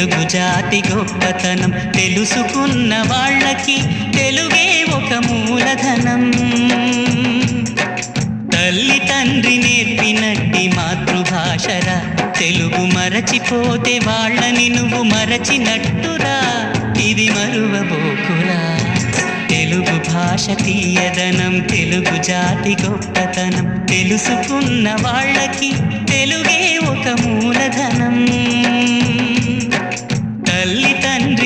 తెలుగు జాతి గొప్పతనం తెలుసుకున్న వాళ్ళకి తెలుగే ఒక మూలధనం. తల్లి తండ్రి నేర్పినట్టి మాతృభాషరా, తెలుగు మరచిపోతే వాళ్ళని నువ్వు మరచినట్టురా, ఇది మరువబోకురా. తెలుగు భాష తీయదనం, తెలుగు జాతి గొప్పతనం తెలుసుకున్న వాళ్ళకి తెలుగే ఒక మూలధనం. తల్లి తండ్రి